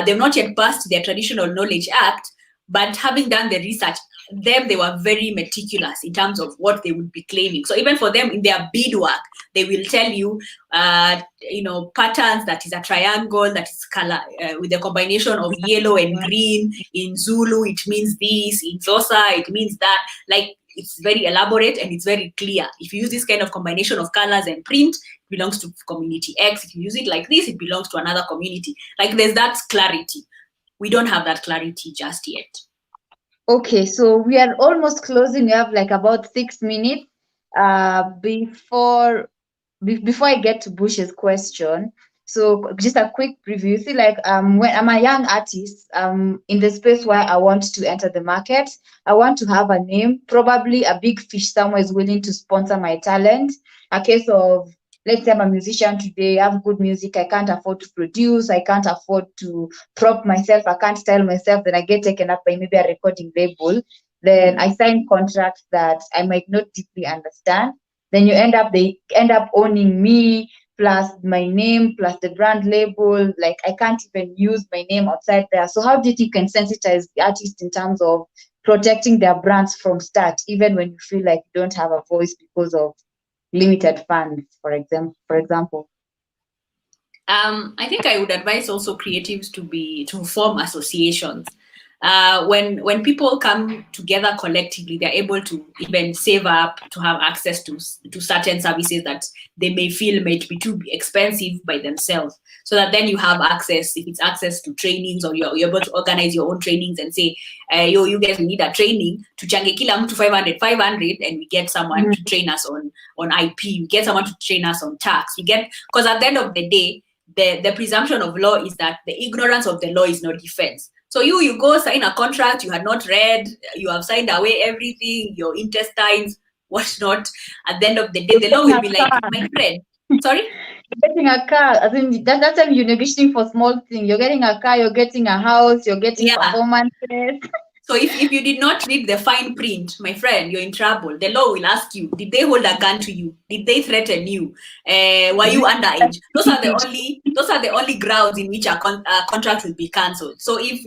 they've not yet passed their Traditional Knowledge Act, but having done the research, they were very meticulous in terms of what they would be claiming. So even for them in their beadwork, they will tell you, patterns that is a triangle that is color with a combination of yellow and green. In Zulu, it means this. In Xhosa, it means that. Like, it's very elaborate and it's very clear. If you use this kind of combination of colors and print, it belongs to community X. If you use it like this, it belongs to another community. Like, there's that clarity. We don't have that clarity just yet. Okay, so we are almost closing. We have like about 6 minutes. Before I get to Bush's question, so just a quick preview. See, like when I'm a young artist, in the space where I want to enter the market, I want to have a name. Probably a big fish somewhere is willing to sponsor my talent. A case of, let's say I'm a musician today, I have good music, I can't afford to produce, I can't afford to prop myself, I can't style myself, then I get taken up by maybe a recording label. Then I sign contracts that I might not deeply understand. Then they end up owning me, plus my name, plus the brand label. Like, I can't even use my name outside there. So how do you think you can sensitize the artist in terms of protecting their brands from start, even when you feel like you don't have a voice because of limited funds, for example? I think I would advise also creatives to form associations. When people come together collectively, they're able to even save up to have access to certain services that they may feel might be too expensive by themselves. So that then you have access, if it's access to trainings, or you're able to organize your own trainings and say, you guys need a training to change kila mtu 500, and we get someone to train us on IP, we get someone to train us on tax, because at the end of the day, the presumption of law is that the ignorance of the law is no defense. So you go sign a contract you had not read, you have signed away everything, your intestines, whatnot. At the end of the day, the law will be like, my friend, sorry? You're getting a car. I mean, that time you're negotiating for small things. You're getting a car, you're getting a house, you're getting performances. So if you did not read the fine print, my friend, you're in trouble. The law will ask you, did they hold a gun to you? Did they threaten you? Were you underage? Those are the only grounds in which a contract will be cancelled. So if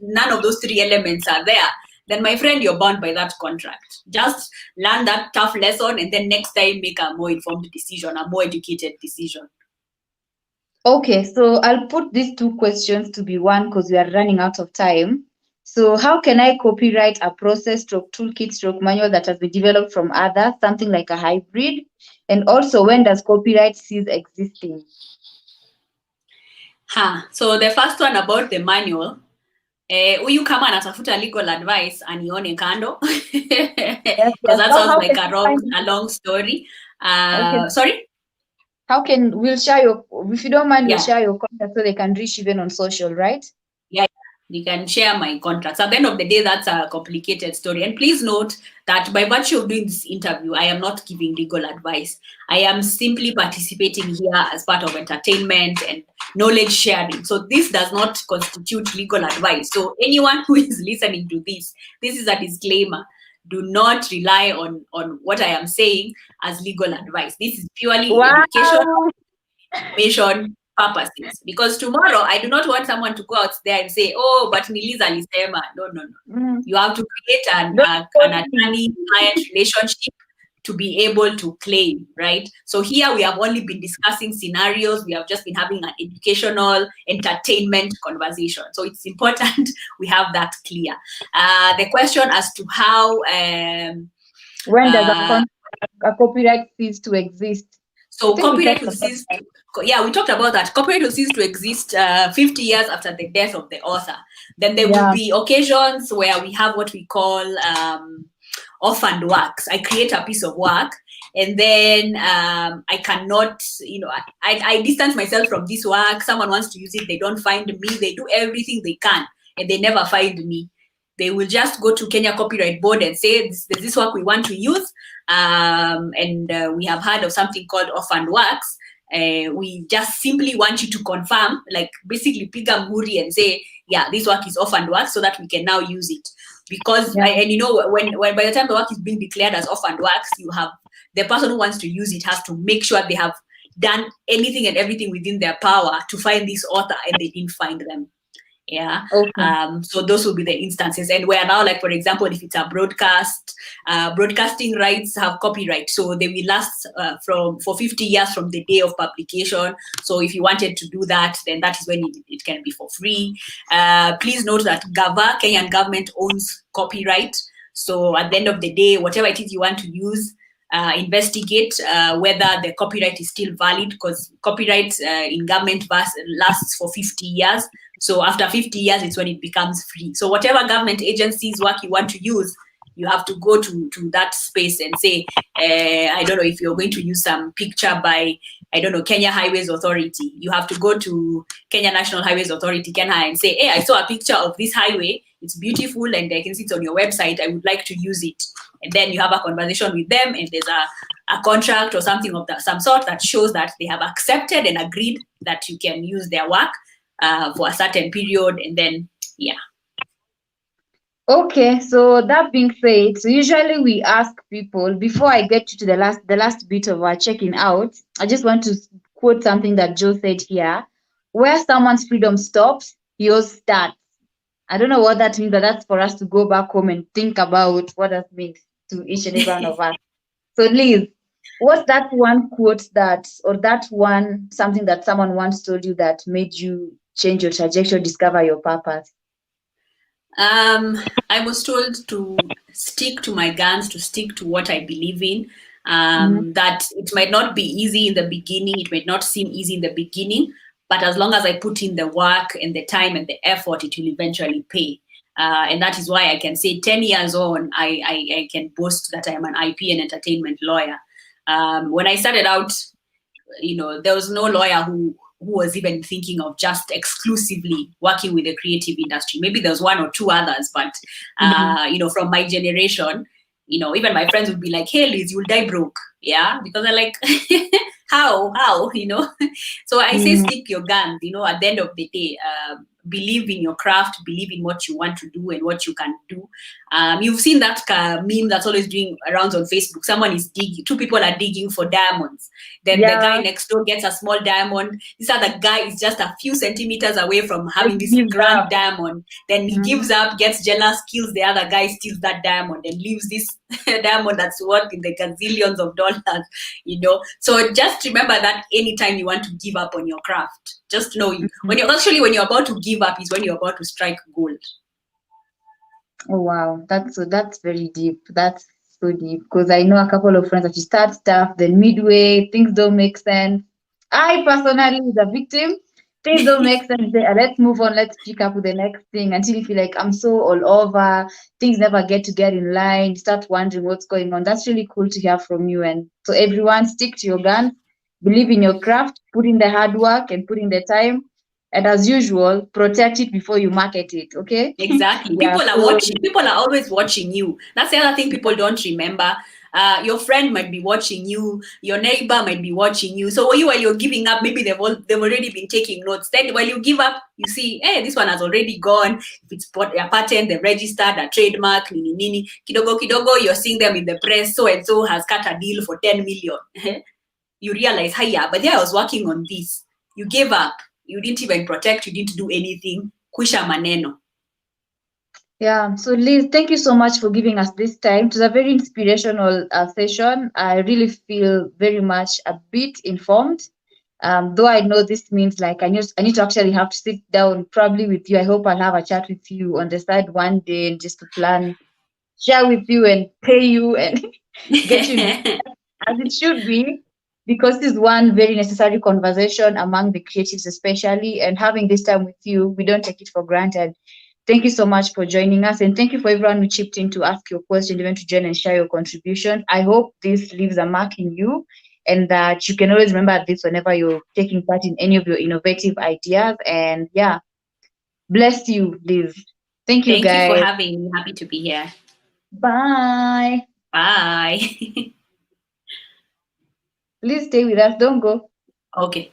none of those three elements are there, then my friend, you're bound by that contract. Just learn that tough lesson, and then next time make a more informed decision, a more educated decision. Okay, so I'll put these two questions to be one because we are running out of time. So how can I copyright a process toolkit manual that has been developed from others, something like a hybrid? And also, when does copyright cease existing? So the first one about the manual, huyu kama anatafuta legal advice anione kando, because that sounds like a long story. Okay. Sorry? We'll share if you don't mind, we'll share your contact so they can reach even on social, right? Yeah, they can share my contacts. At the end of the day, that's a complicated story. And please note that by virtue of doing this interview, I am not giving legal advice. I am simply participating here as part of entertainment and knowledge sharing. So this does not constitute legal advice. So anyone who is listening to this is a disclaimer. do not rely on what I am saying as legal advice. This is purely Wow. educational, information purposes. Because tomorrow, I do not want someone to go out there and say, oh, but Niliza alisema. No, no, no. Mm. You have to create an attorney-client relationship to be able to claim, right? So here we have only been discussing scenarios. We have just been having an educational, entertainment conversation. So it's important we have that clear. The question as to how... when does a copyright cease to exist? So copyright will cease we talked about that. Copyright will cease to exist 50 years after the death of the author. Then there will be occasions where we have what we call orphaned works. I create a piece of work and then I cannot, I distance myself from this work. Someone wants to use it, they don't find me. They do everything they can and they never find me. They will just go to Kenya Copyright Board and say, there's this work we want to use. And we have heard of something called orphaned works. We just simply want you to confirm, like basically pick a muri and say, yeah, this work is orphaned work so that we can now use it. Because, when by the time the work is being declared as orphaned works, you have the person who wants to use it has to make sure they have done anything and everything within their power to find this author and they didn't find them. Yeah. Okay. So those will be the instances. And where now, like, for example, if it's a broadcast, broadcasting rights have copyright. So they will last for 50 years from the day of publication. So if you wanted to do that, then that is when it can be for free. Please note that Kenyan government owns copyright. So at the end of the day, whatever it is you want to use, investigate whether the copyright is still valid, because copyright in government lasts for 50 years. So after 50 years, it's when it becomes free. So whatever government agency's work you want to use, you have to go to that space and say, I don't know, if you're going to use some picture by, I don't know, Kenya Highways Authority, you have to go to Kenya National Highways Authority, KenHa, and say, hey, I saw a picture of this highway. It's beautiful and I can see it on your website. I would like to use it. And then you have a conversation with them and there's a contract or something of some sort that shows that they have accepted and agreed that you can use their work for a certain period, and then Okay, so that being said, so usually we ask people, before I get to the last bit of our checking out, I just want to quote something that Joe said here: where someone's freedom stops, yours starts. I don't know what that means, but that's for us to go back home and think about what that means to each and every one of us. So Liz, what's that one quote or that one something that someone once told you that made you change your trajectory, discover your purpose? I was told to stick to my guns, to stick to what I believe in. That it might not be easy in the beginning, it might not seem easy in the beginning, but as long as I put in the work and the time and the effort, it will eventually pay. And that is why I can say 10 years on, I can boast that I am an IP and entertainment lawyer. When I started out, there was no lawyer who was even thinking of just exclusively working with the creative industry. Maybe there's one or two others, but, from my generation, even my friends would be like, hey, Liz, you'll die broke. Yeah, because they're like, how, So I say stick your guns, at the end of the day, believe in your craft, believe in what you want to do and what you can do. You've seen that meme that's always doing rounds on Facebook. Someone is digging, two people are digging for diamonds. Then the guy next door gets a small diamond. This other guy is just a few centimeters away from having this grand diamond. Then he gives up, gets jealous, kills the other guy, steals that diamond and leaves this diamond that's worth in the gazillions of dollars, So just remember that anytime you want to give up on your craft, just know when you're about to give up is when you're about to strike gold. Oh wow, that's very deep. That's so deep, because I know a couple of friends that you start stuff, then midway things don't make sense. I personally, as a victim, things don't make sense. Say, let's move on, let's pick up with the next thing, until you feel like I'm so all over, things never get in line, start wondering what's going on. That's really cool to hear from you. And so everyone, stick to your guns, believe in your craft, put in the hard work and put in the time. And as usual, protect it before you market it, okay? Exactly. People are watching. People are always watching you. That's the other thing people don't remember. Your friend might be watching you, your neighbor might be watching you. So while you're giving up, maybe they've already been taking notes. Then while you give up, you see, hey, this one has already gone. If it's a patent, they've registered a trademark, nini nini. Kidogo kidogo, you're seeing them in the press. So and so has cut a deal for 10 million. You realize, hiya, but yeah, I was working on this. You gave up. You didn't even protect. You didn't do anything. Kwisha maneno. Yeah, so Liz, thank you so much for giving us this time. It was a very inspirational session. I really feel very much a bit informed. Though I know this means like I need to actually have to sit down probably with you. I hope I'll have a chat with you on the side one day and just to plan, share with you and pay you and get you as it should be, because this is one very necessary conversation among the creatives, especially. And having this time with you, we don't take it for granted. Thank you so much for joining us, and thank you for everyone who chipped in to ask your question, even to join and share your contribution. I hope this leaves a mark in you, and that you can always remember this whenever you're taking part in any of your innovative ideas. And yeah, bless you, Liz. Thank you, Thank you for guys. having me. Happy to be here. Bye. Bye. Please stay with us. Don't go. Okay.